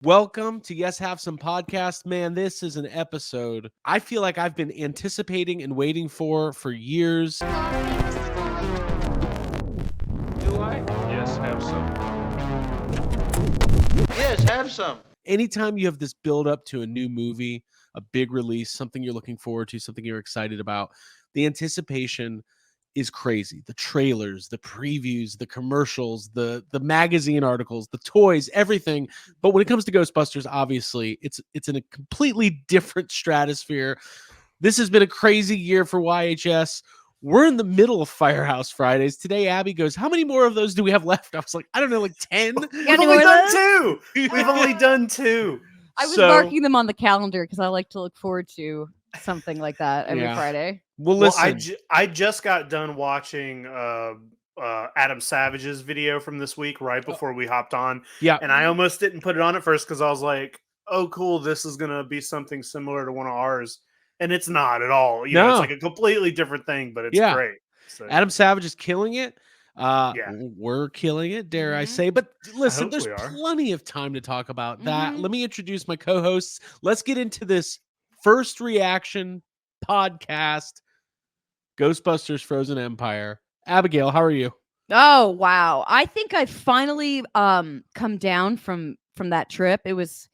Welcome to Yes Have Some Podcast. Man, this is an episode I feel like I've been anticipating and waiting for years. Do I? Yes, have some. Yes, have some. Anytime you have this build up to a new movie, a big release, something you're looking forward to, something you're excited about, the anticipation is crazy. The trailers, the previews, the commercials, the magazine articles, the toys, everything. But when it comes to Ghostbusters, obviously, it's in a completely different stratosphere. This has been a crazy year for YHS. We're in the middle of Firehouse Fridays. Today, Abby goes, how many more of those do we have left? I was like, I don't know, like 10? We've only done two. We've only done two. I was marking them on the calendar because I like to look forward to something like that every Friday. Well, listen. I just got done watching Adam Savage's video from this week right before we hopped on. Yeah. And I almost didn't put it on at first because I was like, oh, cool, this is going to be something similar to one of ours. And it's not at all. You know, it's like a completely different thing, but it's great. So, Adam Savage is killing it. We're killing it, dare I say. But listen, there's plenty of time to talk about that. Let me introduce my co-hosts. Let's get into this first reaction podcast, Ghostbusters Frozen Empire. Abigail, how are you? Oh, wow. I think I finally come down from that trip. It was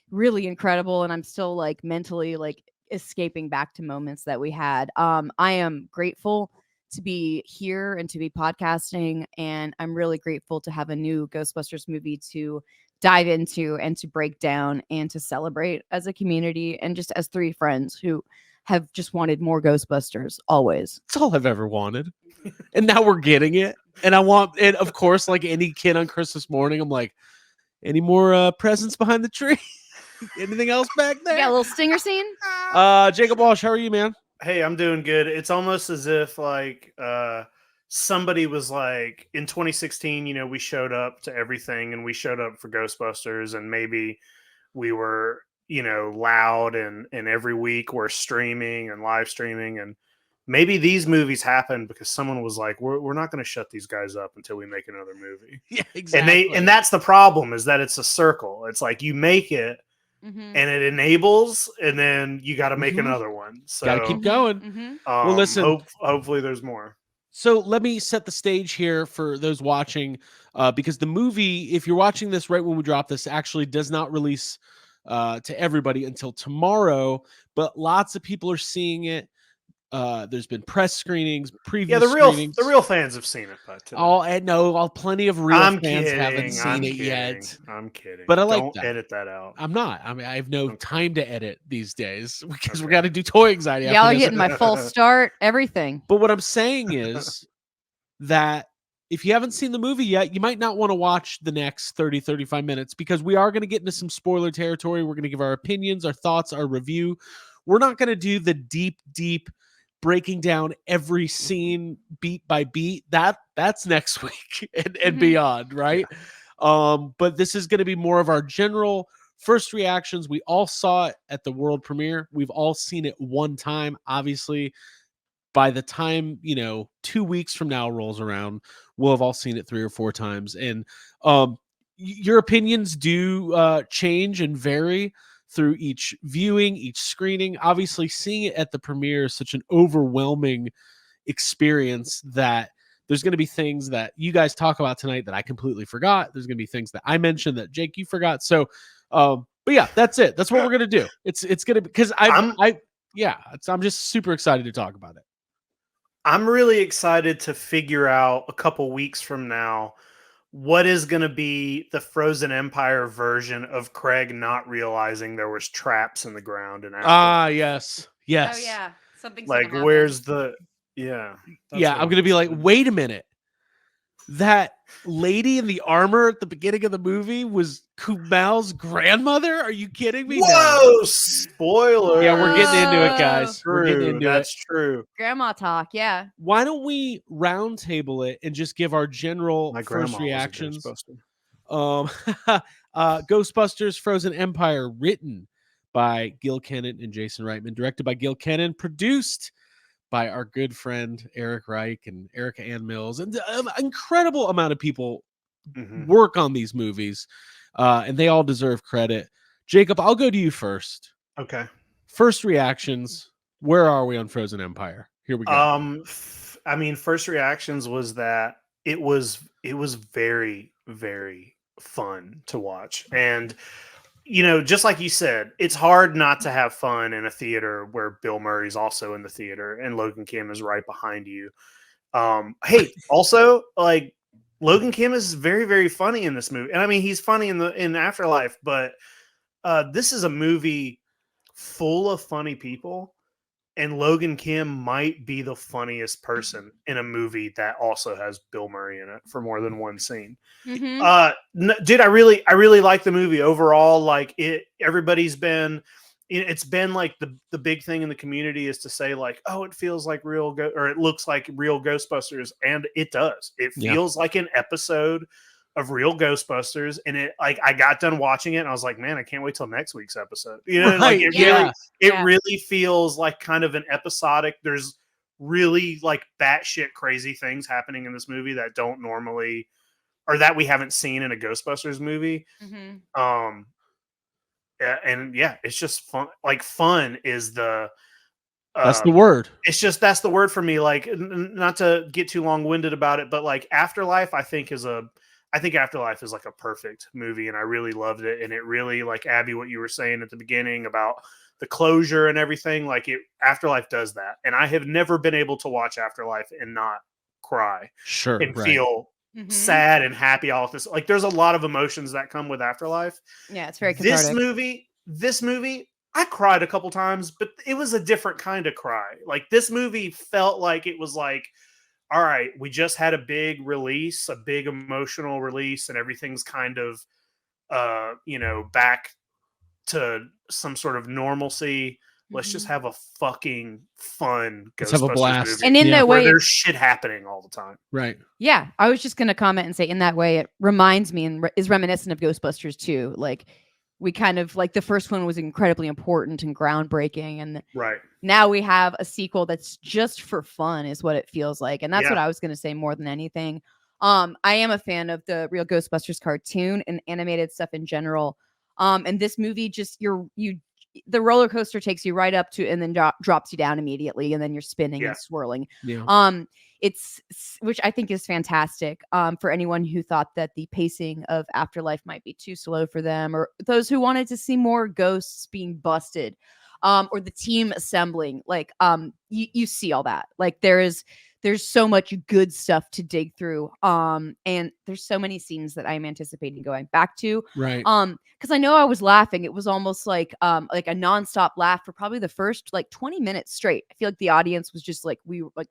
really incredible, and I'm still like mentally like escaping back to moments that we had. I am grateful to be here and to be podcasting, and I'm really grateful to have a new Ghostbusters movie to dive into and to break down and to celebrate as a community and just as three friends who have just wanted more Ghostbusters always. That's all I've ever wanted. And now we're getting it. And I want it, of course, like any kid on Christmas morning, I'm like, any more presents behind the tree? Anything else back there? Yeah, a little stinger scene. Jacob Walsh, how are you, man? Hey, I'm doing good. It's almost as if like somebody was like in 2016, you know, we showed up to everything and we showed up for Ghostbusters, and maybe we were, you know, loud and every week we're streaming and live streaming, and maybe these movies happened because someone was like, we're not going to shut these guys up until we make another movie. Yeah, exactly. And that's the problem, is that it's a circle. It's like you make it and it enables, and then you got to make another one. So got to keep going. Well, listen, hopefully there's more. So let me set the stage here for those watching, because the movie, if you're watching this right when we drop this, actually does not release to everybody until tomorrow, but lots of people are seeing it. There's been press screenings, preview screenings. The real fans have seen it, but plenty of real fans haven't seen it yet. I'm kidding. But I like Don't that. edit that out. I'm not. I mean, I have no time to edit these days because we got to do toy anxiety. Y'all are getting my full start, everything. But what I'm saying is that if you haven't seen the movie yet, you might not want to watch the next 30, 35 minutes, because we are going to get into some spoiler territory. We're going to give our opinions, our thoughts, our review. We're not going to do the deep breaking down every scene beat by beat. That's next week and beyond, right? But this is going to be more of our general first reactions. We all saw it at the world premiere. We've all seen it one time. Obviously, by the time 2 weeks from now rolls around, we'll have all seen it 3 or 4 times. And your opinions do change and vary through each viewing, each screening. Obviously, seeing it at the premiere is such an overwhelming experience that there's going to be things that you guys talk about tonight that I completely forgot. There's going to be things that I mentioned that Jake, you forgot. So, but yeah, that's it. That's what we're going to do. It's going to be, because I'm just super excited to talk about it. I'm really excited to figure out a couple weeks from now what is going to be the Frozen Empire version of Craig not realizing there was traps in the ground. And yes. Oh yeah, something's like, where's the I'm going to be like, wait a minute. That lady in the armor at the beginning of the movie was Kumail's grandmother? Are you kidding me? Whoa, spoiler. Yeah, we're getting into it, guys. True. We're getting into That's true. Grandma talk, yeah. Why don't we round table it and just give our general first reactions? Ghostbusters Frozen Empire, written by Gil Kennan and Jason Reitman, directed by Gil Kennan, produced by our good friend Eric Reich and Erica Ann Mills, and an incredible amount of people work on these movies. and they all deserve credit. Jacob, I'll go to you first. Okay. First reactions. Where are we on Frozen Empire? Here we go. I mean, first reactions was that it was very, very fun to watch. And just like you said, it's hard not to have fun in a theater where Bill Murray's also in the theater and Logan Kim is right behind you. Hey, also, like, Logan Kim is very, very funny in this movie. And I mean, he's funny in Afterlife, but this is a movie full of funny people. And Logan Kim might be the funniest person in a movie that also has Bill Murray in it for more than one scene. Dude, I really like the movie overall. Like, everybody's been, it's been like the big thing in the community is to say like, oh, it feels like or it looks like real Ghostbusters, and it does. It feels like an episode of real Ghostbusters, and it, like, I got done watching it and I was like, man, I can't wait till next week's episode. Like, it really feels like kind of an episodic. There's really like batshit crazy things happening in this movie that don't normally, or that we haven't seen in a Ghostbusters movie. And yeah, it's just fun. Like, fun is the that's the word. It's just, that's the word for me. Like, not to get too long-winded about it, but like Afterlife, I think Afterlife is like a perfect movie, and I really loved it. And it really, like, Abby, what you were saying at the beginning about the closure and everything, like, Afterlife does that. And I have never been able to watch Afterlife and not cry and feel sad and happy all of this. Like, there's a lot of emotions that come with Afterlife. Yeah, it's very cathartic. This movie, I cried a couple times, but it was a different kind of cry. Like, this movie felt like it was like, all right, we just had a big release, a big emotional release, and everything's kind of, back to some sort of normalcy. Let's just have a fucking fun Ghostbusters, have a blast. movie. And in that way, there's shit happening all the time. Right. Yeah, I was just going to comment and say, in that way, it reminds me and is reminiscent of Ghostbusters too. Like, we kind of, like, the first one was incredibly important and groundbreaking, and now we have a sequel that's just for fun, is what it feels like. And that's what I was going to say more than anything. I am a fan of the real Ghostbusters cartoon and animated stuff in general. And this movie, just the roller coaster takes you right up to and then drops you down immediately, and then you're spinning and swirling. It's, which I think is fantastic for anyone who thought that the pacing of Afterlife might be too slow for them, or those who wanted to see more ghosts being busted, or the team assembling. Like, you see all that. Like, there's so much good stuff to dig through. And there's so many scenes that I'm anticipating going back to. Right. Because I know I was laughing. It was almost like a nonstop laugh for probably the first like 20 minutes straight. I feel like the audience was just like,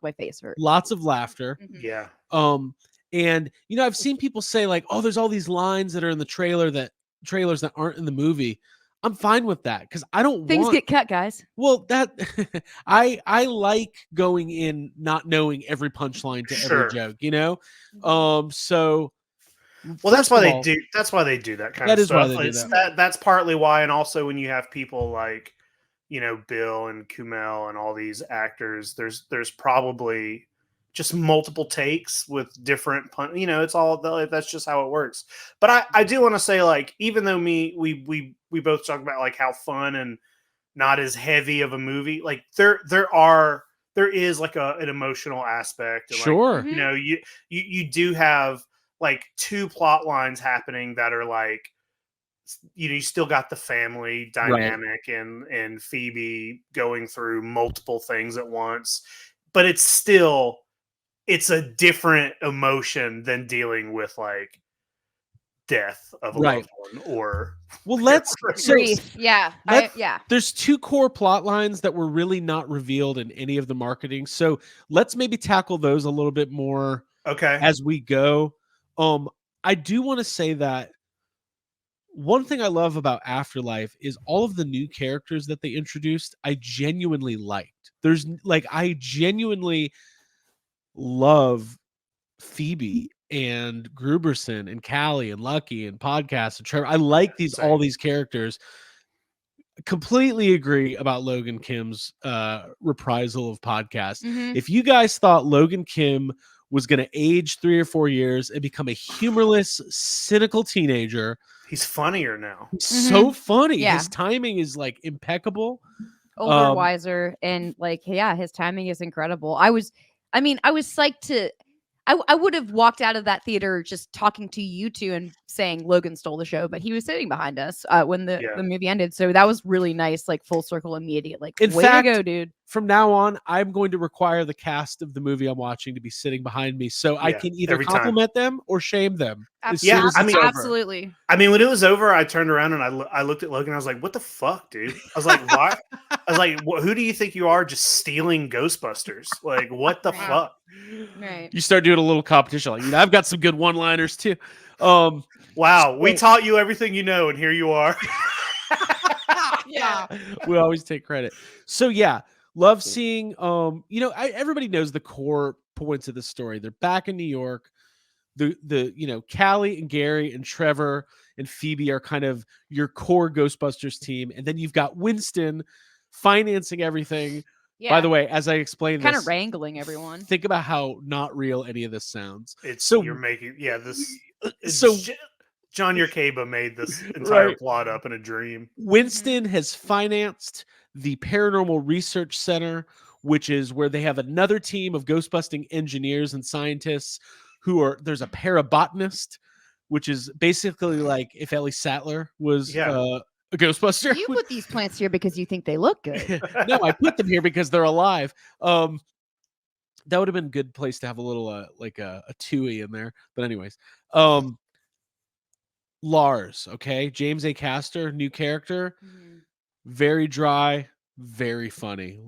my face hurt. Lots of laughter. Yeah. And I've seen people say like, oh, there's all these lines that are in the trailers that aren't in the movie. I'm fine with that because I don't Things get cut, guys. Well, that I like going in not knowing every punchline to every joke, So well, that's why they do. That's why they do that kind of stuff. Why they do that. That's partly why, and also when you have people like, Bill and Kumail and all these actors, there's probably just multiple takes with different it's all, that's just how it works. But I do want to say, like, even though we both talk about like how fun and not as heavy of a movie, like there is like an emotional aspect. And, sure. Like, you do have like two plot lines happening that are like, you still got the family dynamic and Phoebe going through multiple things at once, but it's a different emotion than dealing with like death of a loved one or grief. There's two core plot lines that were really not revealed in any of the marketing. So let's maybe tackle those a little bit more as we go. I do want to say that one thing I love about Afterlife is all of the new characters that they introduced, I genuinely liked. I genuinely love Phoebe and Gruberson and Callie and Lucky and Podcast and Trevor. I like all these characters. Completely agree about Logan Kim's reprisal of Podcast. If you guys thought Logan Kim was going to age 3 or 4 years and become a humorless, cynical teenager. He's funnier now. So funny. Yeah. His timing is like impeccable. Older, wiser, and like, yeah, his timing is incredible. I was psyched to. I would have walked out of that theater just talking to you two and saying Logan stole the show, but he was sitting behind us when the movie ended. So that was really nice, like full circle, immediate. Like, In way fact, to go, dude. From now on, I'm going to require the cast of the movie I'm watching to be sitting behind me, so I can either compliment them or shame them. Absolutely. I mean, absolutely. I mean, when it was over, I turned around and I looked at Logan. I was like, "What the fuck, dude?" I was like, "Why?" I was like, "Who do you think you are, just stealing Ghostbusters? Like, what the fuck?" Right. You start doing a little competition, like, I've got some good one-liners too. Wow, we taught you everything you know, and here you are. Yeah, we always take credit. So yeah, love seeing. Everybody knows the core points of the story. They're back in New York. The Callie and Gary and Trevor and Phoebe are kind of your core Ghostbusters team, and then you've got Winston financing everything. yeah. By the way, as I explained, kind of wrangling everyone. Think about how not real any of this sounds. You're making John Yerkeba made this entire plot up in a dream. Winston has financed the Paranormal Research Center, which is where they have another team of ghost-busting engineers and scientists there's a parabotanist, which is basically like if Ellie Sattler was a Ghostbuster. You put these plants here because you think they look good. No, I put them here because they're alive. That would have been a good place to have a little like a Tui in there. But anyways, Lars, okay, James A. Caster, new character, very dry, very funny,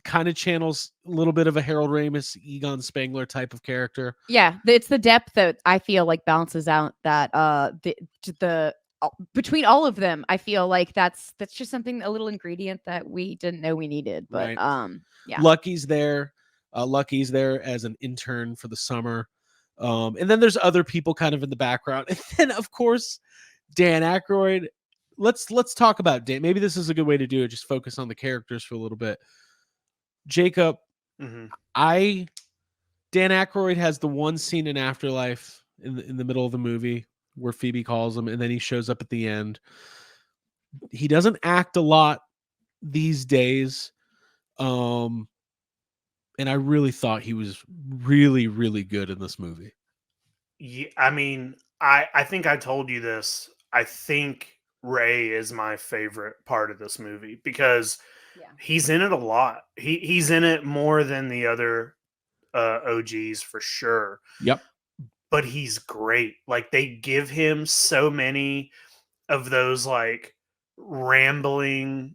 kind of channels a little bit of a Harold Ramis, Egon Spengler type of character. Yeah, it's the depth that I feel like balances out that the between all of them. I feel like that's just something, a little ingredient that we didn't know we needed. But yeah, Lucky's there. Lucky's there as an intern for the summer. And then there's other people kind of in the background. And then, of course, Dan Aykroyd. Let's talk about Dan. Maybe this is a good way to do it. Just focus on the characters for a little bit. Jacob, Dan Aykroyd has the one scene in Afterlife in the middle of the movie where Phoebe calls him, and then he shows up at the end. He doesn't act a lot these days. And I really thought he was really, really good in this movie. Yeah, I mean, I think I told you this. I think Ray is my favorite part of this movie because he's in it a lot. He's in it more than the other OGs for sure. Yep. But he's great. Like, they give him so many of those like rambling,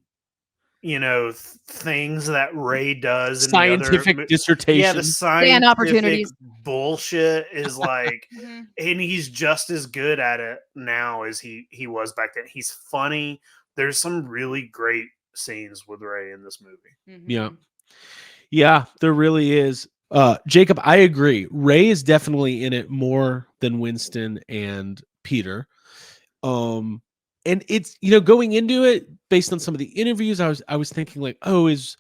things that Ray does in scientific the other dissertation. Yeah, the scientific opportunities. bullshit is like, and he's just as good at it now as he was back then. He's funny. There's some really great scenes with Ray in this movie. Yeah, there really is. Jacob, I agree. Ray is definitely in it more than Winston and Peter. And it's, going into it based on some of the interviews, I was thinking like, oh, is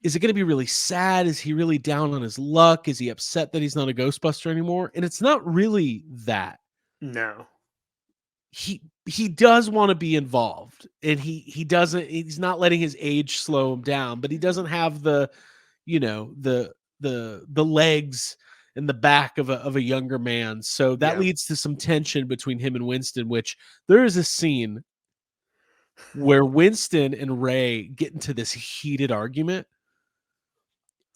it going to be really sad? Is he really down on his luck? Is he upset that he's not a Ghostbuster anymore? And it's not really that. No. He does want to be involved, and he's not letting his age slow him down, but he doesn't have the legs in the back of a younger man. So that leads to some tension between him and Winston, which there is a scene where Winston and Ray get into this heated argument.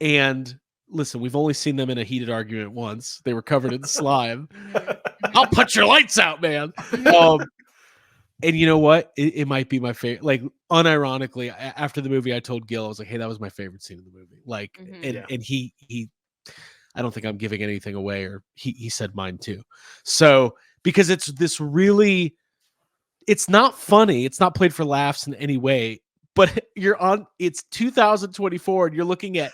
And listen, we've only seen them in a heated argument once. They were covered in slime. I'll put your lights out, man. And you know what? It might be my favorite. Like, unironically, after the movie, I told Gil, I was like, hey, that was my favorite scene in the movie. Like, and he I don't think I'm giving anything away, or he said mine too. So, because it's this really, it's not funny. It's not played for laughs in any way, but it's 2024 and you're looking at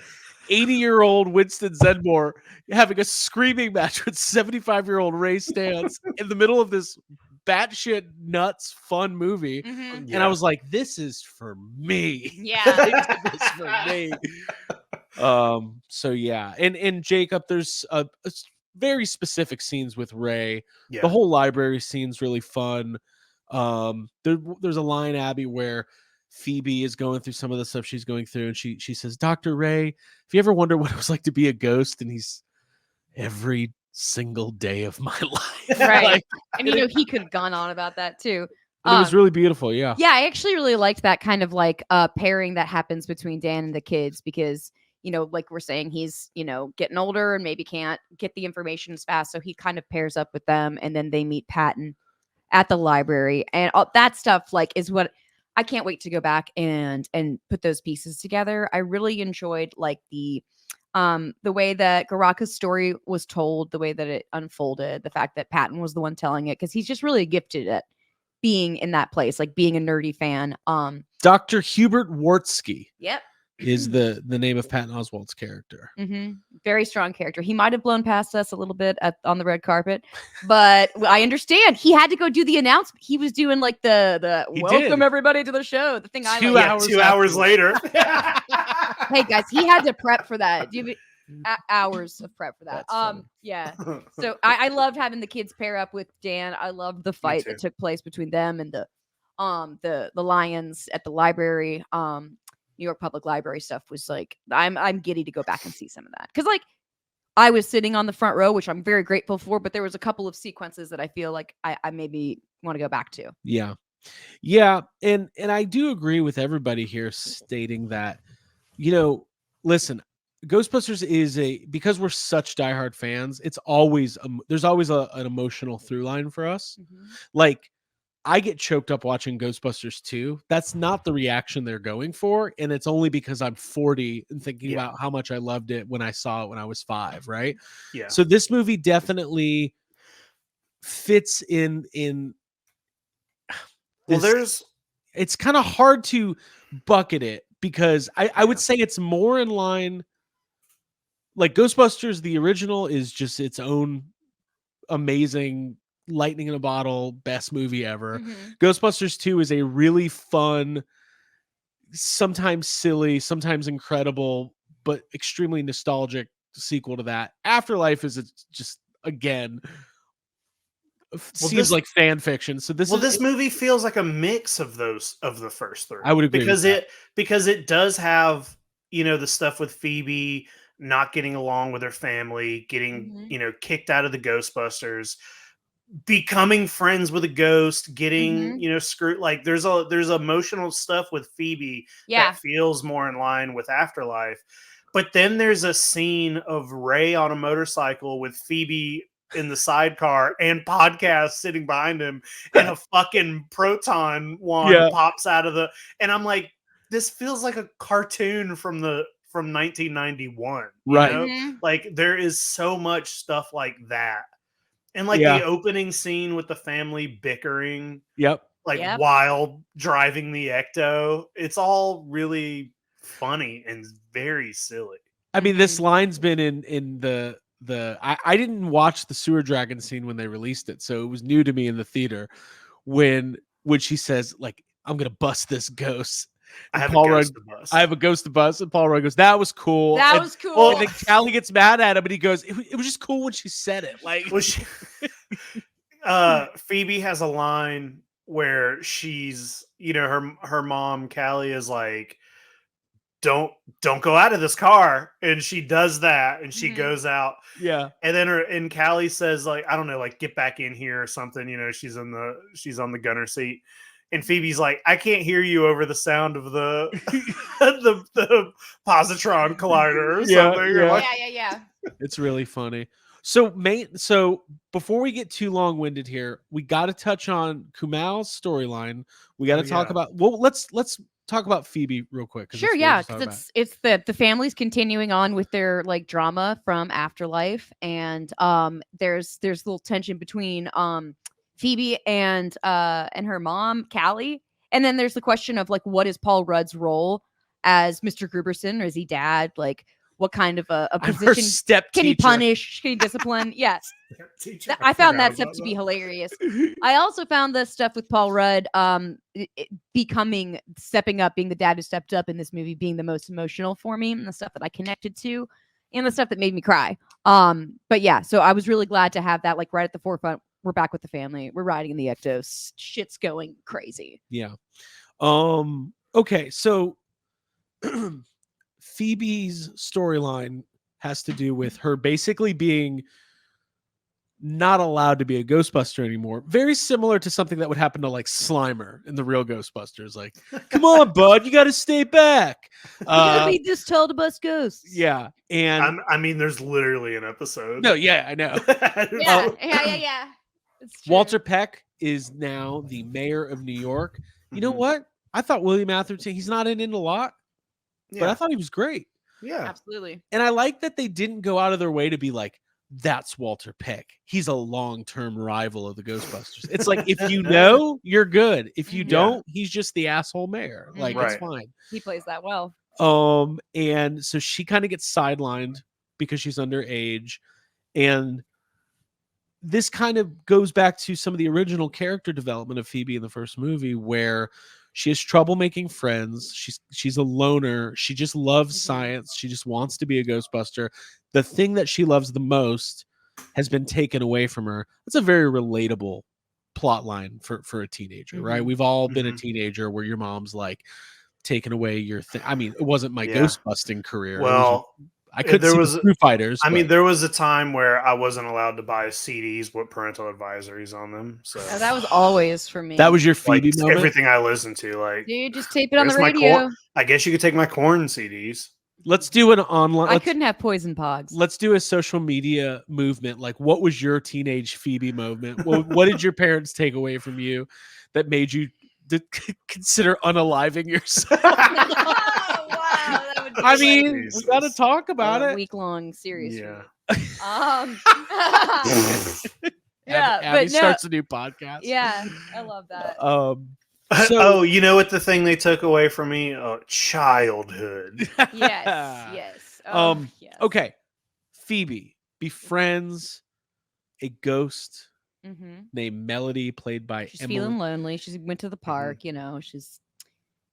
80-year-old Winston Zeddemore having a screaming match with 75-year-old Ray Stantz in the middle of this batshit nuts fun movie. And I was like, this is for me. Yeah. This is for me. So yeah, and Jacob, there's very specific scenes with Ray. Yeah. The whole library scene's really fun. There's a line, Abby, where Phoebe is going through some of the stuff she's going through, and she says, "Dr. Ray, if you ever wonder what it was like to be a ghost," and he's every single day of my life. Right. Like, And he could have gone on about that too. and it was really beautiful. Yeah. Yeah, I actually really liked that kind of like pairing that happens between Dan and the kids because, like we're saying, he's, getting older and maybe can't get the information as fast. So he kind of pairs up with them and then they meet Patton at the library. And all that stuff like is what I can't wait to go back and put those pieces together. I really enjoyed like the way that Garaka's story was told, the way that it unfolded, the fact that Patton was the one telling it, because he's just really gifted at being in that place, like being a nerdy fan. Dr. Hubert Wartsky Yep. is the name of Patton Oswalt's character. Very strong character. He might have blown past us a little bit on the red carpet, but I understand he had to go do the announcement. He was doing like the welcome everybody to the show. The thing I like. 2 hours later. Hey guys, he had to prep for that. Hours of prep for that. That's funny. Yeah. So I loved having the kids pair up with Dan. I loved the fight that took place between them and the Lions at the library. New York Public Library stuff was like I'm giddy to go back and see some of that because like I was sitting on the front row, which I'm very grateful for, but there was a couple of sequences that I feel like I maybe want to go back to. Yeah, and I do agree with everybody here stating that, listen, Ghostbusters is because we're such diehard fans, it's always there's always an emotional through line for us. Like I get choked up watching Ghostbusters 2. That's not the reaction they're going for. And it's only because I'm 40 and thinking about how much I loved it when I saw it when I was 5, right? Yeah. So this movie definitely fits in this, it's kind of hard to bucket it because I would say it's more in line. Like Ghostbusters, the original is just its own amazing lightning in a bottle, best movie ever. Ghostbusters 2 is a really fun, sometimes silly, sometimes incredible, but extremely nostalgic sequel to that. Afterlife is just again seems like fan fiction. So this movie feels like a mix of those of the first 3. I would agree because it does have the stuff with Phoebe not getting along with her family, getting kicked out of the Ghostbusters, becoming friends with a ghost, getting screwed. Like there's emotional stuff with Phoebe that feels more in line with Afterlife. But then there's a scene of Ray on a motorcycle with Phoebe in the sidecar and Podcast sitting behind him, and a fucking proton wand pops out of and I'm like, this feels like a cartoon from 1991, right? Like there is so much stuff like that. And like the opening scene with the family bickering, while driving the Ecto, it's all really funny and very silly. I mean, this line's been in the I didn't watch the sewer dragon scene when they released it, so it was new to me in the theater when she says like, "I'm gonna bust this ghost." I have a ghost to bust. And Paul Rudd goes, "That was cool." That was cool. And then Callie gets mad at him, and he goes, "It was just cool when she said it." Like, Phoebe has a line where she's, her mom Callie is like, "Don't go out of this car," and she does that, and she goes out. Yeah, and then Callie says like, I don't know, like get back in here or something. She's on the gunner seat. And Phoebe's like, I can't hear you over the sound of the the positron collider or something. Yeah. It's really funny. So before we get too long-winded here, we got to touch on Kumail's storyline. We got to talk about. Well, let's talk about Phoebe real quick. Sure, yeah, because it's the family's continuing on with their like drama from Afterlife, and there's little tension between Phoebe and her mom, Callie. And then there's the question of like, what is Paul Rudd's role as Mr. Gruberson? Or is he dad? Like, what kind of a I'm her position step can he teacher. punish, can he discipline? Yeah. I found that stuff to be hilarious. I also found the stuff with Paul Rudd stepping up, being the dad who stepped up in this movie, being the most emotional for me, and the stuff that I connected to, and the stuff that made me cry. But yeah, so I was really glad to have that like right at the forefront. We're back with the family. We're riding in the Ectos. Shit's going crazy. Yeah. Okay, so Phoebe's storyline has to do with her basically being not allowed to be a Ghostbuster anymore. Very similar to something that would happen to like Slimer in the real Ghostbusters. Like, come on, bud, you got to stay back. You gotta be this tall to bust ghosts. Yeah, and I mean, there's literally an episode. no, yeah, I know. Yeah. It's true. Walter Peck is now the mayor of New York. You know Mhm. what? I thought William Atherton, he's not in it a lot, but I Yeah. thought he was great. Yeah. Absolutely. And I like that they didn't go out of their way to be like, that's Walter Peck. He's a long-term rival of the Ghostbusters. It's like, if you know, you're good. If you Mhm. don't, he's just the asshole mayor. Like, Right. it's fine. He plays that well. And so she kind of gets sidelined because she's underage. And this kind of goes back to some of the original character development of Phoebe in the first movie, where she has trouble making friends. She's a loner. She just loves Mhm. science. She just wants to be a Ghostbuster. The thing that she loves the most has been taken away from her. That's a very relatable plot line for a teenager, right? Mhm. We've all been a Mhm. teenager where your mom's like taking away your thing. I mean, it wasn't my Yeah. ghostbusting career. Well, I couldn't there see was the Foo Fighters. I mean, but- there was a time where I wasn't allowed to buy CDs with parental advisories on them. So That was always for me. that was your like Phoebe moment. everything I listened to. Like, Dude, just tape it on the Where's my radio. I guess you could take my corn CDs. Let's do an online. I Let's, couldn't have poison pogs. let's do a social media movement. Like, what was your teenage Phoebe moment? What did your parents take away from you that made you consider unaliving yourself? Oh, wow, that would be I like mean, we Jesus. got to talk about a it. week-long series. Yeah. Yeah, Abby but no. starts a new podcast. Yeah, I love that. So- Oh, you know what the thing they took away from me? Childhood. Yes. Oh, yes. Okay. Phoebe befriends a ghost Mm-hmm. named Melody, played by She's feeling lonely. She went to the park. You know, she's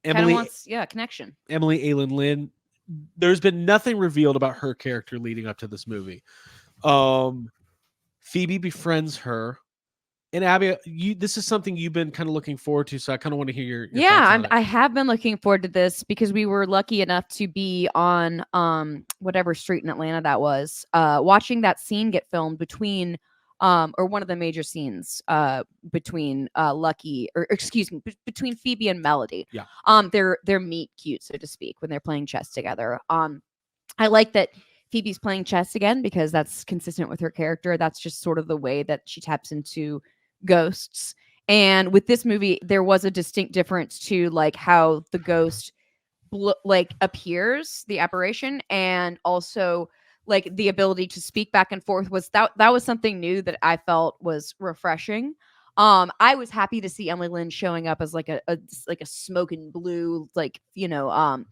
kind of Emily wants connection. Emily Aylin Lynn. There's been nothing revealed about her character leading up to this movie. Phoebe befriends her. And Abby, this is something you've been kind of looking forward to, so I kind of want to hear your thoughts on it. I have been looking forward to this because we were lucky enough to be on whatever street in Atlanta that was, watching that scene get filmed between or one of the major scenes between between Phoebe and Melody. Yeah. Their meet cute, so to speak, when they're playing chess together. I like that Phoebe's playing chess again because that's consistent with her character. That's just sort of the way that she taps into ghosts. And with this movie, there was a distinct difference to like how the ghost appears, the apparition, and also like the ability to speak back and forth that was something new that I felt was refreshing. I was happy to see Emily Lynn showing up as like a smoking blue, like, you know,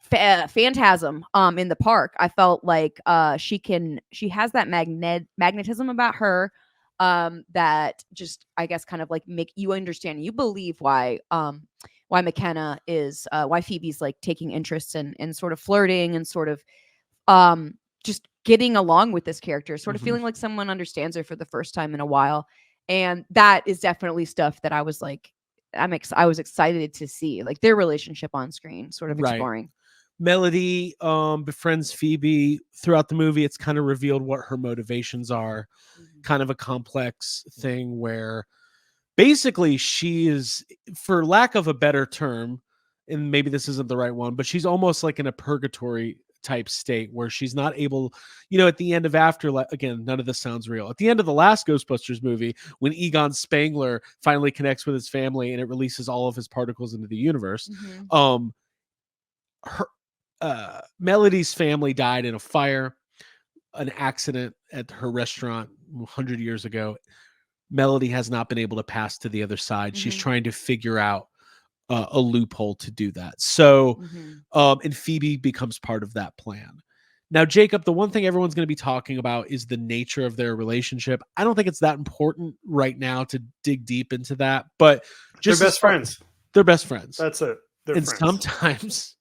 phantasm in the park. I felt like she has that magnetism about her that just, I guess, kind of like make you understand, you believe why McKenna is why Phoebe's like taking interest in sort of flirting and sort of just getting along with this character, sort of feeling like someone understands her for the first time in a while. And that is definitely stuff that I was like, I was excited to see, like, their relationship on screen, sort of exploring. Melody befriends Phoebe throughout the movie. It's kind of revealed what her motivations are. Kind of a complex thing where basically she is, for lack of a better term, and maybe this isn't the right one, but she's almost like in a purgatory type state where she's not able, you know, at the end of Afterlife, again, none of this sounds real. At the end of the last Ghostbusters movie, when Egon Spangler finally connects with his family and it releases all of his particles into the universe, Melody's family died in a fire, an accident at her restaurant 100 years ago. Melody has not been able to pass to the other side. She's trying to figure out a loophole to do that. So, Mhm. and Phoebe becomes part of that plan. Now, Jacob, the one thing everyone's going to be talking about is the nature of their relationship. I don't think it's that important right now to dig deep into that, but They're just to best start, friends. they're best friends. That's it. They're And friends.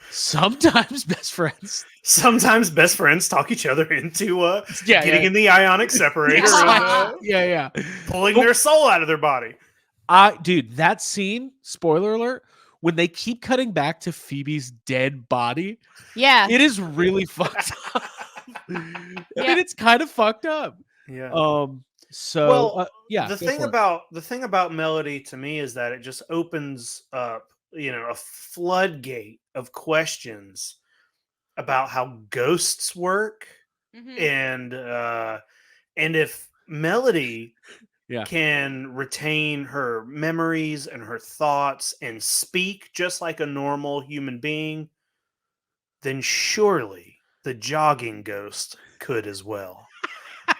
sometimes best friends. Sometimes best friends talk each other into Yeah, getting yeah. in the ionic separator and Yeah. pulling But their soul out of their body. dude, that scene, spoiler alert, when they keep cutting back to Phoebe's dead body, Yeah. it is really fucked up. I mean, Yeah. it's kind of fucked up. Yeah. So Well, yeah, the go thing for it. about Melody to me is that it just opens up, a floodgate of questions about how ghosts work, Mhm. and if Melody Yeah. can retain her memories and her thoughts and speak just like a normal human being, then surely the jogging ghost could as well.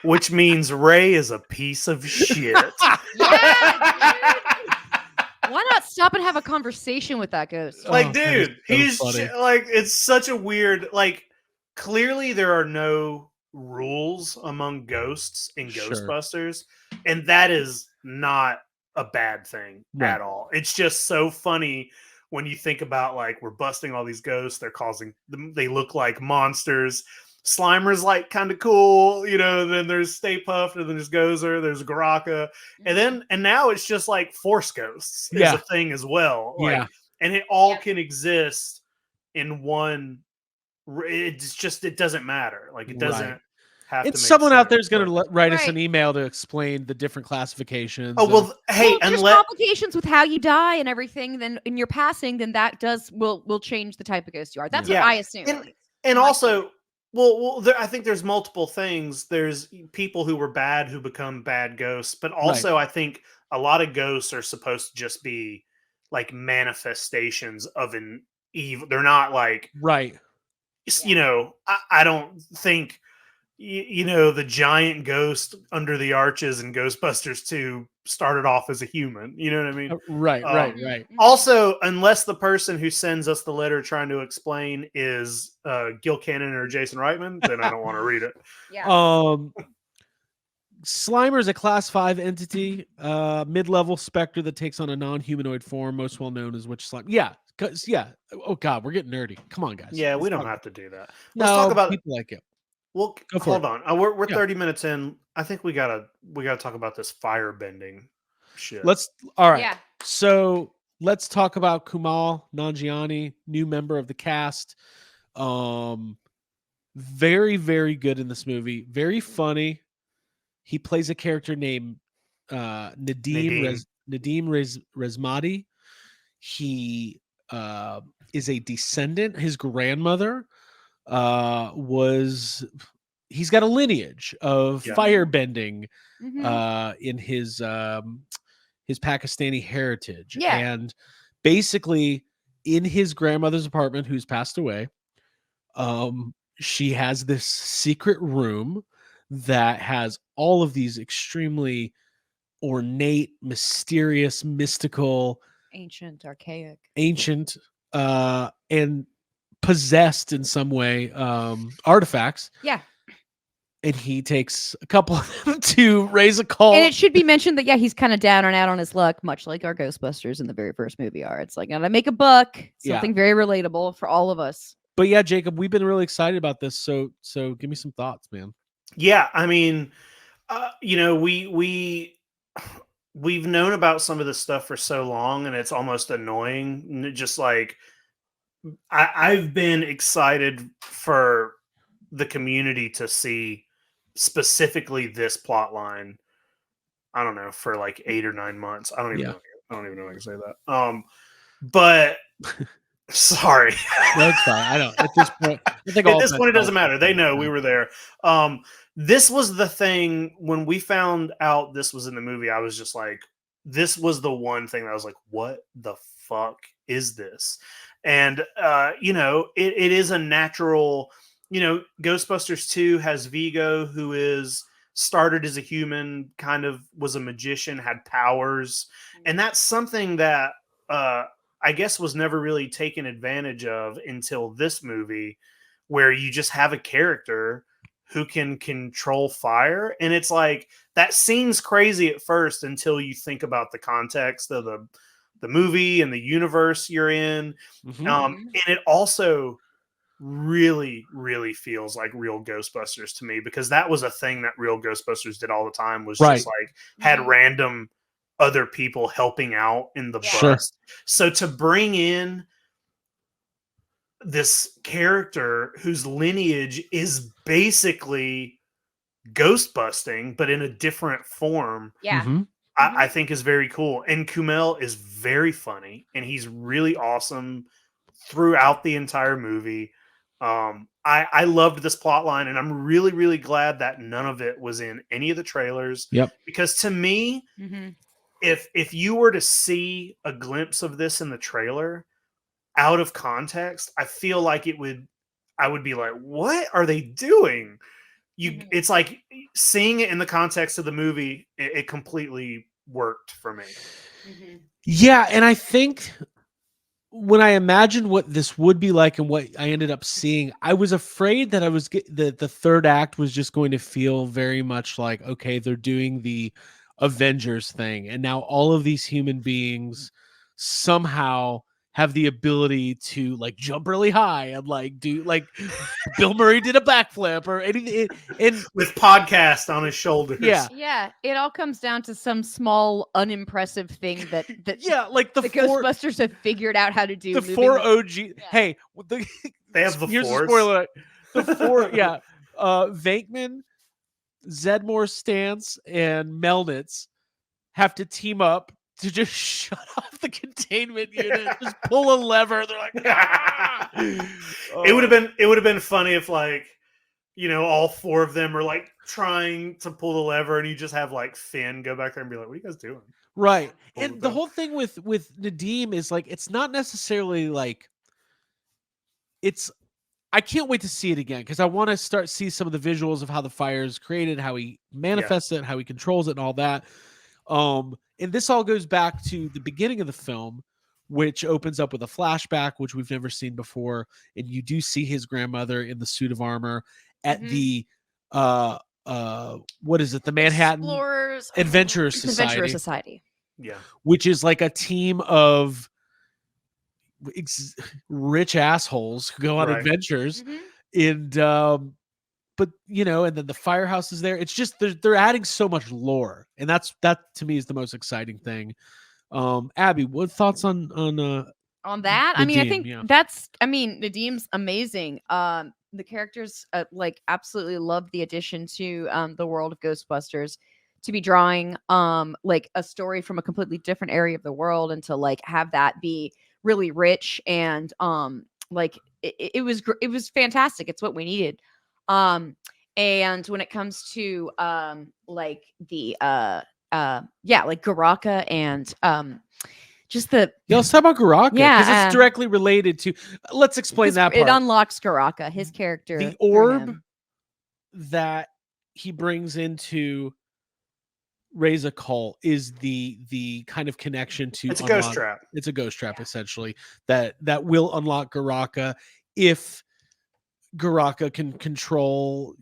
Which means Ray is a piece of shit. Yeah, dude. Why not stop and have a conversation with that ghost? Like, Oh, that is dude, so he's funny. like, it's such a weird, like, clearly there are no rules among ghosts in Sure. Ghostbusters, and that is not a bad thing Right. at all. It's just so funny when you think about, like, we're busting all these ghosts, they're causing them, they look like monsters. Slimer's like kind of cool, then there's Stay Puft, and then there's Gozer, there's Garaka, and now it's just like Force Ghosts is a Yeah. thing as well. Like, Yeah. and it all Yep. can exist in one. It doesn't matter. Like, it doesn't Right. have And to make someone out sense, there's going but- to write us Right. an email to explain the different classifications. Oh well, hey, Well, there's unless complications with how you die and everything. Then in your passing, then that will change the type of ghost you are. That's Yeah. what I assume. and at least, and in my also, theory. I think there's multiple things. There's people who were bad who become bad ghosts, but also I think a lot of ghosts are supposed to just be like manifestations of an evil. They're not like, right. I don't think the giant ghost under the arches in Ghostbusters 2 started off as a human. You know what I mean? Right. Um, Right. Also, unless the person who sends us the letter trying to explain is Gil Cannon or Jason Reitman, then I don't want to read it. Yeah. Slimer is a class 5 entity, mid-level specter that takes on a non-humanoid form, most well known as Witch Slime. Yeah. Oh god, we're getting nerdy. Come on, guys. Yeah, we Let's don't talk- have to do that. No, Let's talk about. people like it. Well, Go for hold it. on. We're Yeah. 30 minutes in. I think we gotta talk about this fire bending shit. All right. Yeah. So let's talk about Kumail Nanjiani, new member of the cast. Very, very good in this movie. Very funny. He plays a character named Nadim Resmadi. He is a descendant. His grandmother he's got a lineage of Yeah. firebending Mhm. in his Pakistani heritage. Yeah. And basically in his grandmother's apartment, who's passed away, she has this secret room that has all of these extremely ornate, mysterious, mystical, Ancient, archaic. ancient, and possessed in some way artifacts. Yeah. And he takes a couple of them to raise a call. And it should be mentioned that he's kind of down and out on his luck, much like our Ghostbusters in the very first movie are. It's like, gotta make a buck, something very relatable for all of us. But yeah, Jacob, we've been really excited about this. So give me some thoughts, man. Yeah, I mean, we've known about some of this stuff for so long, and it's almost annoying. Just like I've been excited for the community to see specifically this plot line. I don't know, for like 8 or 9 months. I don't even know if I can say that. But sorry. That's fine. I don't. At this point, I think At this point, it doesn't matter. They know we were there. This was the thing when we found out this was in the movie. I was just like, this was the one thing that I was like, what the fuck is this? And it is a natural. Ghostbusters 2 has Vigo, who is started as a human, kind of was a magician, had powers, and that's something that I guess was never really taken advantage of until this movie, where you just have a character who can control fire. And it's like, that seems crazy at first until you think about the context of the movie and the universe you're in. And it also really, really feels like real Ghostbusters to me, because that was a thing that real Ghostbusters did all the time, was Right. just like had random other people helping out in the Sure. bus. So to bring in this character whose lineage is basically ghost busting, but in a different form, Yeah. I think is very cool. And Kumail is very funny, and he's really awesome throughout the entire movie. I loved this plot line, and I'm really, really glad that none of it was in any of the trailers. Yep. Because to me, if you were to see a glimpse of this in the trailer out of context, I feel like I would be like, what are they doing? It's like, seeing it in the context of the movie, it completely worked for me. Yeah, and I think when I imagined what this would be like and what I ended up seeing, I was afraid that the third act was just going to feel very much like, okay, they're doing the Avengers thing, and now all of these human beings somehow have the ability to like jump really high and like do like Bill Murray did a backflip or anything, and with podcast on his shoulders. Yeah, it all comes down to some small unimpressive thing that like the Ghostbusters have figured out how to do. The four OG. Hey, they have the here's Force. A spoiler. The four, Venkman, Zedmore Stance, and Melnitz have to team up to just shut off the containment unit. Just pull a lever. They're like, ah! It would have been funny if, like, you know, all four of them are like trying to pull the lever, and you just have like Finn go back there and be like, "What are you guys doing?" Right. And the whole thing with Nadim is like, it's not necessarily like, I can't wait to see it again, because I want to see some of the visuals of how the fire is created, how he manifests it, how he controls it, and all that. And this all goes back to the beginning of the film, which opens up with a flashback, which we've never seen before, and you do see his grandmother in the suit of armor at the what is it, the Manhattan Explorers Adventurers Society. Yeah, which is like a team of rich assholes who go on adventures, and but you know, and then the firehouse is there. It's just they're adding so much lore, and that to me is the most exciting thing. Abby, what thoughts on that? Nadim, I mean, I think Nadim's amazing. The characters like absolutely love the addition to the world of Ghostbusters, to be drawing like a story from a completely different area of the world, and to like have that be really rich, and like it was fantastic. It's what we needed. And when it comes to like the like Garaka and just the let's talk about Garaka, because it's Yeah, directly related to. Let's explain that part. It unlocks Garaka, his character. The orb that he brings into Reza Cult is the kind of connection to. It's a ghost trap. It's a ghost trap, essentially, that will unlock Garaka if Garaka can control.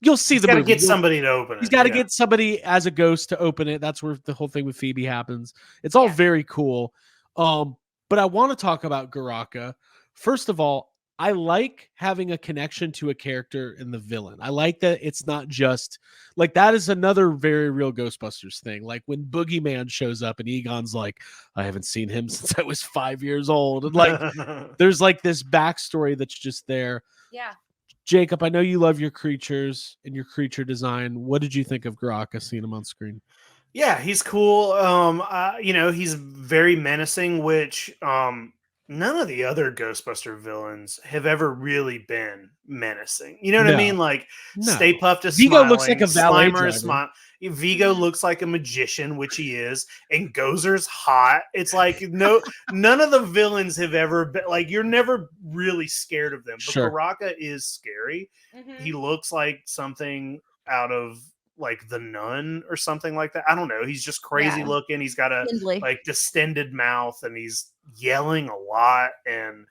You'll see the movie. Got to get somebody to open it. He's got to get somebody as a ghost to open it. That's where the whole thing with Phoebe happens. It's all very cool. But I want to talk about Garaka. First of all, I like having a connection to a character and the villain. I like that it's not just like, that is another very real Ghostbusters thing. Like when Boogeyman shows up and Egon's like, I haven't seen him since I was 5 years old. And like, there's like this backstory that's just there. Yeah. Jacob, I know you love your creatures and your creature design. What did you think of Garaka, seeing him on screen? Yeah, he's cool. You know, he's very menacing, which none of the other Ghostbuster villains have ever really been menacing. You know what I mean? Like Stay Puft is Vigo smiling, looks like a valet Slimer is driver. Vigo looks like a magician, which he is, and Gozer's hot. It's like none of the villains have ever been like, you're never really scared of them. But Sure. Baraka is scary. He looks like something out of like the Nun or something like that. I don't know. He's just crazy Yeah. looking. He's got a Lindley. like distended mouth, and he's yelling a lot, and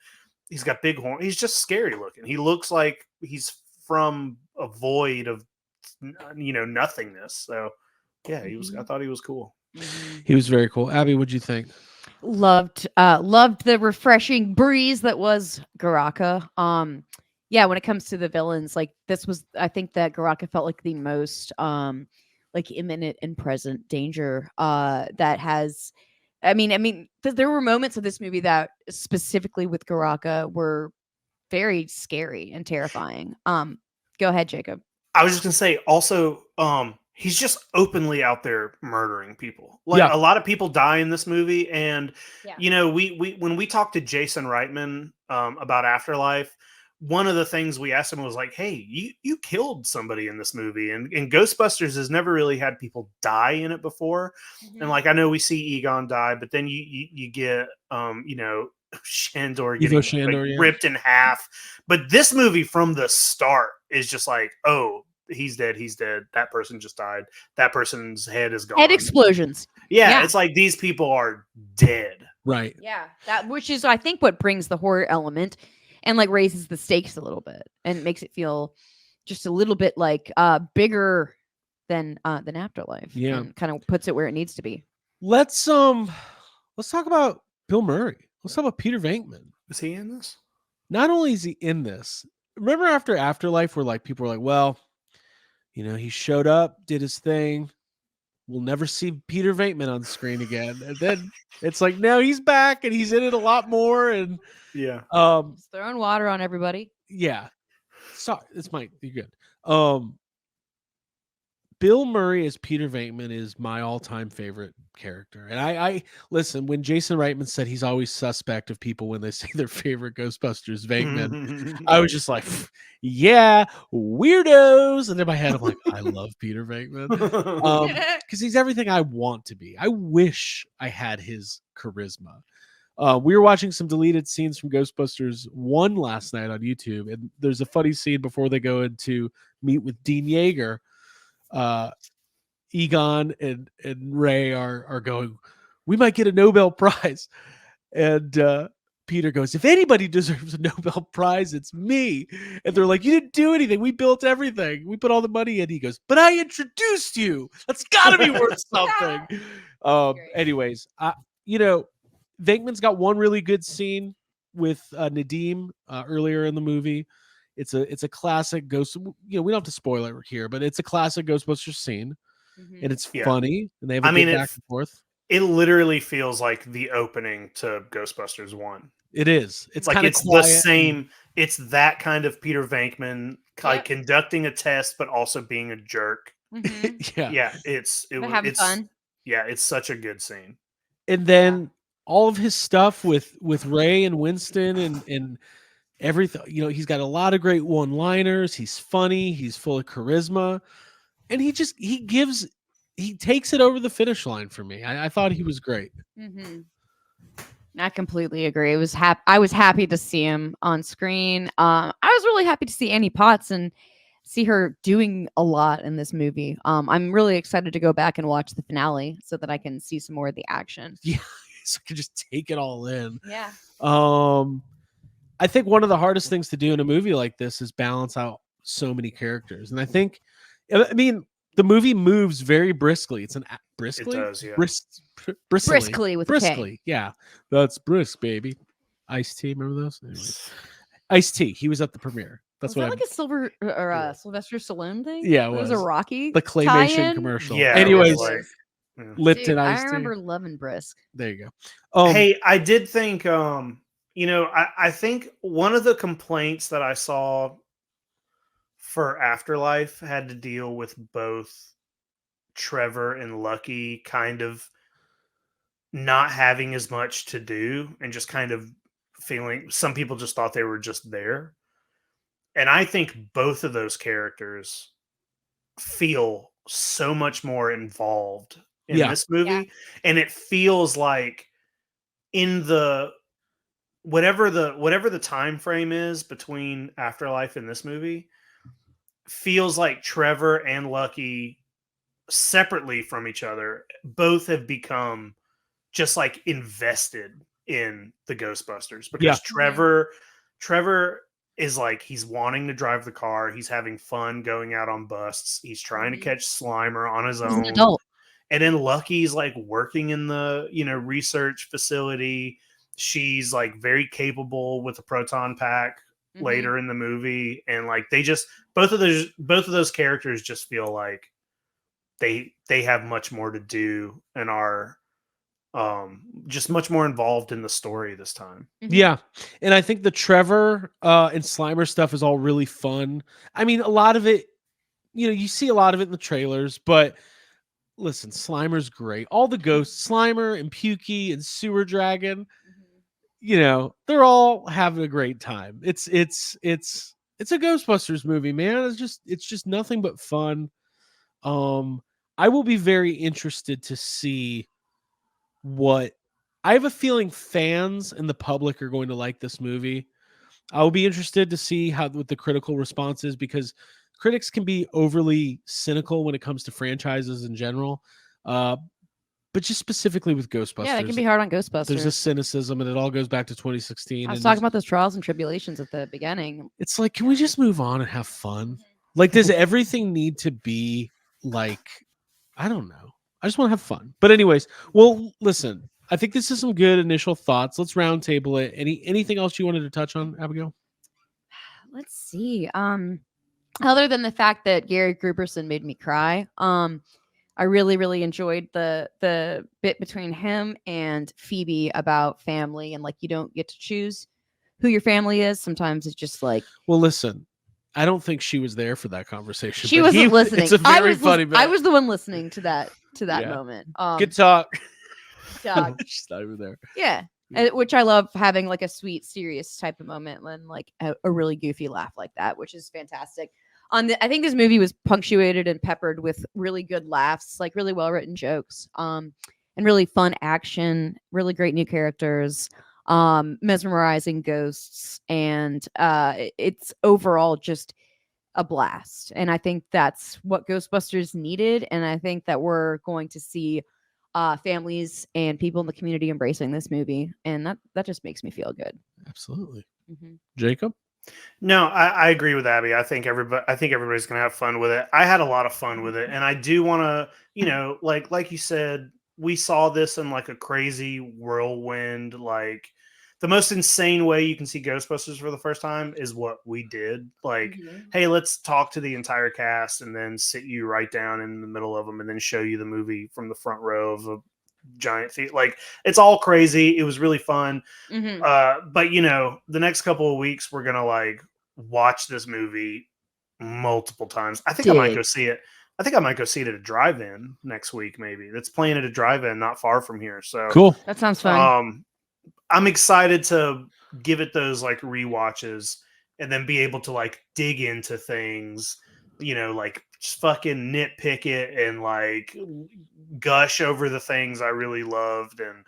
he's got big horn. He's just scary looking. He looks like he's from a void of nothingness. So yeah, he was. I thought he was cool. He was very cool. Abby, what'd you think? Loved the refreshing breeze that was Garaka. Yeah, when it comes to the villains, like this was, I think that Garaka felt like the most like imminent and present danger that has. I mean, there were moments of this movie that specifically with Garaka were very scary and terrifying. Go ahead, Jacob. I was just gonna say also, he's just openly out there murdering people. Like Yeah. a lot of people die in this movie, and Yeah. we when we talked to Jason Reitman about Afterlife, one of the things we asked him was like, "Hey, you killed somebody in this movie," and Ghostbusters has never really had people die in it before. And like I know we see Egon die, but then you get Shandor getting Shandor, yeah. ripped in half. But this movie from the start is just like, oh, he's dead, that person just died, that person's head is gone. Head explosions. Yeah, it's like these people are dead. Right. Yeah, that which is I think what brings the horror element and like raises the stakes a little bit and makes it feel just a little bit like bigger than Afterlife. Yeah. And kind of puts it where it needs to be. Let's talk about Bill Murray. Let's talk about Peter Venkman. Is he in this? Not only is he in this, remember after Afterlife where like people were like, well, he showed up, did his thing. We'll never see Peter Venkman on screen again. And then it's like, now he's back and he's in it a lot more. And yeah, He's throwing water on everybody. Yeah. Sorry, you're good. Bill Murray as Peter Venkman is my all-time favorite character. And I listen, when Jason Reitman said he's always suspect of people when they say their favorite Ghostbusters Venkman, I was just like, yeah, weirdos. And in my head, I'm like, I love Peter Venkman. Because he's everything I want to be. I wish I had his charisma. We were watching some deleted scenes from Ghostbusters 1 last night on YouTube, and there's a funny scene before they go in to meet with Dean Yeager. Egon and Ray are going, we might get a Nobel Prize. And Peter goes, if anybody deserves a Nobel Prize, it's me. And they're like, you didn't do anything. We built everything. We put all the money in. He goes, but I introduced you. That's got to be worth something. Anyways, Venkman's got one really good scene with Nadim earlier in the movie. It's a classic ghost. We don't have to spoil it here, but it's a classic Ghostbusters scene, and it's funny. And they have a good back and forth. It literally feels like the opening to Ghostbusters 1. It is. It's like it's quiet. The same. It's that kind of Peter Venkman, like conducting a test, but also being a jerk. Yeah. It's fun. Yeah, it's such a good scene. And then all of his stuff with Ray and Winston and everything, he's got a lot of great one-liners. He's funny. He's full of charisma, and he takes it over the finish line for me. I thought he was great. I completely agree. I was happy to see him on screen. I was really happy to see Annie Potts and see her doing a lot in this movie. I'm really excited to go back and watch the finale so that I can see some more of the action. Yeah, so I can just take it all in. Yeah. I think one of the hardest things to do in a movie like this is balance out so many characters. And I think, the movie moves very briskly. It's briskly? It does, yeah. Briskly with briskly. K. Yeah. That's brisk, baby. Ice-T, remember those? Anyways. Ice-T. He was at the premiere. That's was that like a Silver or Sylvester Stallone thing? Yeah, it was a Rocky. The claymation tie-in? Lipton. Yeah. Anyways, Lipton Dude, Ice-T. I remember loving Brisk. There you go. Hey, I did think, I think one of the complaints that I saw for Afterlife had to deal with both Trevor and Lucky kind of not having as much to do and just kind of feeling, some people just thought they were just there. And I think both of those characters feel so much more involved in this movie. Yeah. And it feels like in the whatever the time frame is between Afterlife and this movie, feels like Trevor and Lucky separately from each other, both have become just like invested in the Ghostbusters because Trevor is like, he's wanting to drive the car, he's having fun going out on busts, he's trying to catch Slimer on his He's an own. adult. And then Lucky's like working in the, research facility. She's like very capable with a proton pack later in the movie. And like they just both of those characters just feel like they have much more to do and are just much more involved in the story this time. Yeah. And I think the Trevor and Slimer stuff is all really fun. I mean, a lot of it, you see a lot of it in the trailers, but listen, Slimer's great. All the ghosts, Slimer and Pukey and Sewer Dragon, they're all having a great time. It's a Ghostbusters movie, man. It's just nothing but fun. I will be very interested to see what I have a feeling fans and the public are going to like this movie. I'll be interested to see what the critical response is, because critics can be overly cynical when it comes to franchises in general. But just specifically with Ghostbusters. Yeah, it can be hard on Ghostbusters. There's a cynicism, and it all goes back to 2016. I was talking about those trials and tribulations at the beginning. It's like, can we just move on and have fun? Like, does everything need to be like, I don't know. I just want to have fun. But anyways, well, listen, I think this is some good initial thoughts. Let's round table it. Anything else you wanted to touch on, Abigail? Let's see. Other than the fact that Gary Gruberson made me cry, I really, really enjoyed the bit between him and Phoebe about family, and like, you don't get to choose who your family is. Sometimes it's just like, well, listen, I don't think she was there for that conversation. She wasn't listening. It's a very funny bit. I was the one listening to that moment. Good talk. Dog. She's not even there. Yeah. Which I love, having like a sweet, serious type of moment, and like a really goofy laugh like that, which is fantastic. I think this movie was punctuated and peppered with really good laughs, like really well written jokes, and really fun action, really great new characters, mesmerizing ghosts, and it's overall just a blast. And I think that's what Ghostbusters needed, and I think that we're going to see families and people in the community embracing this movie, and that just makes me feel good. Absolutely. Jacob? No, I agree with Abby. I think everybody's gonna have fun with it. I had a lot of fun with it, and I do want to, like you said, we saw this in like a crazy whirlwind. Like, the most insane way you can see Ghostbusters for the first time is what we did. Like, hey, let's talk to the entire cast and then sit you right down in the middle of them and then show you the movie from the front row of a giant theater. Like, it's all crazy. It was really fun. But the next couple of weeks we're gonna like watch this movie multiple times. I think I might go see it. I think I might go see it at a drive-in next week. Maybe that's playing at a drive-in not far from here. So cool. That sounds fun. I'm excited to give it those like rewatches and then be able to like dig into things, like just fucking nitpick it and like gush over the things I really loved. And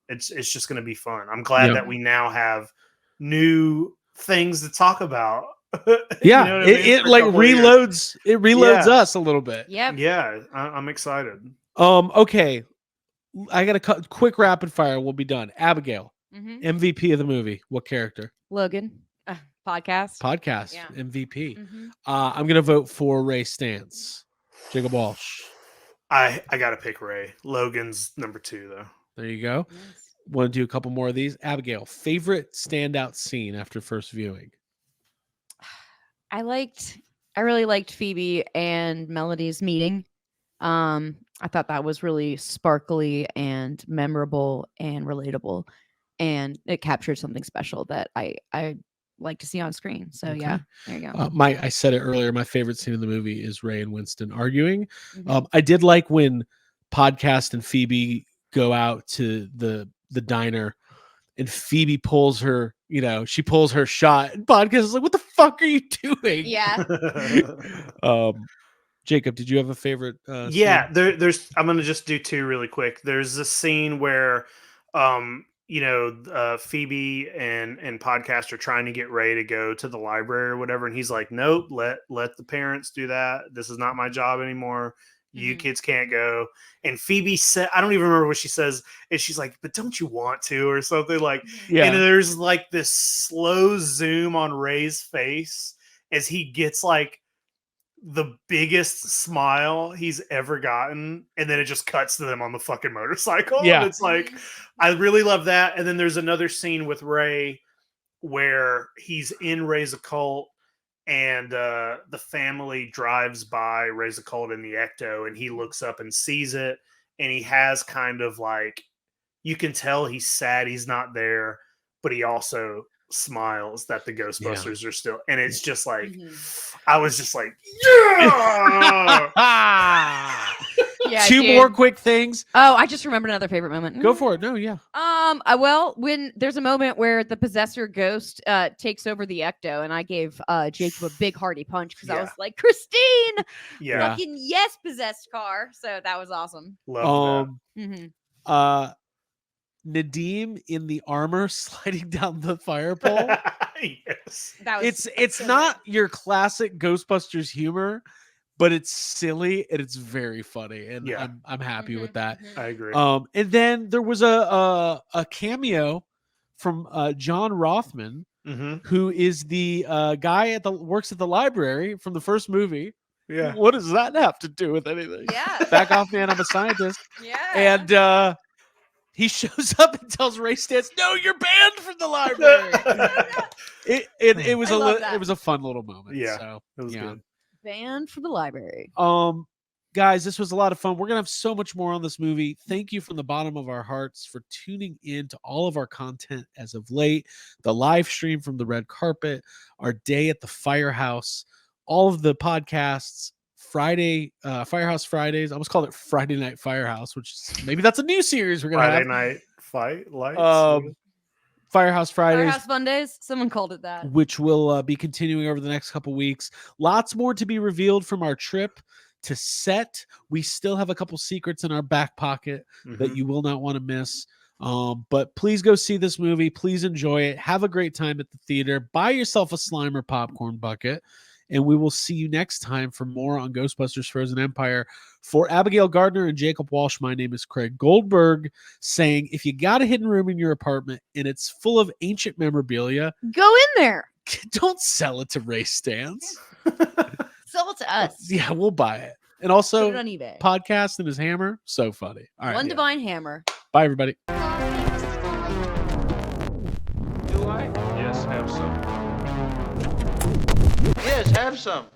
it's just going to be fun. I'm glad that we now have new things to talk about. Yeah. It like reloads. It reloads us a little bit. Yep. Yeah. I'm excited. Okay. I got a quick rapid fire. We'll be done. Abigail, MVP of the movie. What character? Logan. Podcast. Yeah. MVP. I'm gonna vote for Ray Stantz. Jacob Walsh. I gotta pick Ray. Logan's number 2 though. There you go. Nice. Want to do a couple more of these? Abigail, favorite standout scene after first viewing? I really liked Phoebe and Melody's meeting. I thought that was really sparkly and memorable and relatable, and it captured something special that I like to see on screen. So yeah, there you go. I said it earlier. My favorite scene in the movie is Ray and Winston arguing. I did like when Podcast and Phoebe go out to the diner, and Phoebe pulls her. She pulls her shot, and Podcast is like, "What the fuck are you doing?" Yeah. Jacob, did you have a favorite? Yeah, there's. I'm gonna just do 2 really quick. There's a scene where, Phoebe and Podcast are trying to get Ray to go to the library or whatever, and he's like, "Nope, let the parents do that. This is not my job anymore. You Mhm. kids can't go. And Phoebe said, I don't even remember what she says. And she's like, but don't you want to, or something like, Yeah. and there's like this slow zoom on Ray's face as he gets like the biggest smile he's ever gotten, and then it just cuts to them on the fucking motorcycle. Yeah. And it's like, I really love that. And then there's another scene with Ray where he's in Ray's occult, and the family drives by Ray's occult in the Ecto, and he looks up and sees it, and he has kind of like, you can tell he's sad he's not there, but he also smiles that the Ghostbusters are still, and it's just like, I was just like, yeah. Yeah, Two dude. more quick things. Oh, I just remembered another favorite moment. Go for it. No, yeah. Well, when there's a moment where the possessor ghost takes over the Ecto, and I gave Jacob a big hearty punch because I Yeah. was like, Christine, Yeah, fucking yes, possessed car. So that was awesome. love Nadim in the armor sliding down the fire pole. that. Yes. That was It's so not your classic Ghostbusters humor, but it's silly and it's very funny, and Yeah. I'm happy with that. I agree. And then there was a cameo from John Rothman, Mm-hmm. who is the guy works at the library from the first movie. Yeah. What does that have to do with anything? Yeah. Back off, man. I'm a scientist. Yeah. And he shows up and tells Ray Stantz, "No, you're banned from the library." It was I love that. it was a fun little moment. Yeah, So It was yeah. good. Banned for the library. Guys, this was a lot of fun. We're gonna have so much more on this movie. Thank you from the bottom of our hearts for tuning in to all of our content as of late, the live stream from the red carpet, our day at the firehouse, all of the podcasts, Friday, Firehouse Fridays. I almost called it Friday Night Firehouse, which is maybe that's a new series we're gonna Friday have. night fight lights. Firehouse Fridays, Firehouse Fun Days. Someone called it that. which will be continuing over the next couple weeks. Lots more to be revealed from our trip to set. We still have a couple secrets in our back pocket that you will not want to miss. But please go see this movie. Please enjoy it. Have a great time at the theater. Buy yourself a Slimer popcorn bucket. And we will see you next time for more on Ghostbusters Frozen Empire. For Abigail Gardner and Jacob Walsh, my name is Craig Goldberg, saying if you got a hidden room in your apartment and it's full of ancient memorabilia, Go in there. don't sell it to Ray Stantz. Sell it to us. Yeah, we'll buy it. And Put also, it on eBay. podcast and his hammer, so funny. All right, One divine hammer. bye everybody. Do I? Yes, have some. Yes, have some.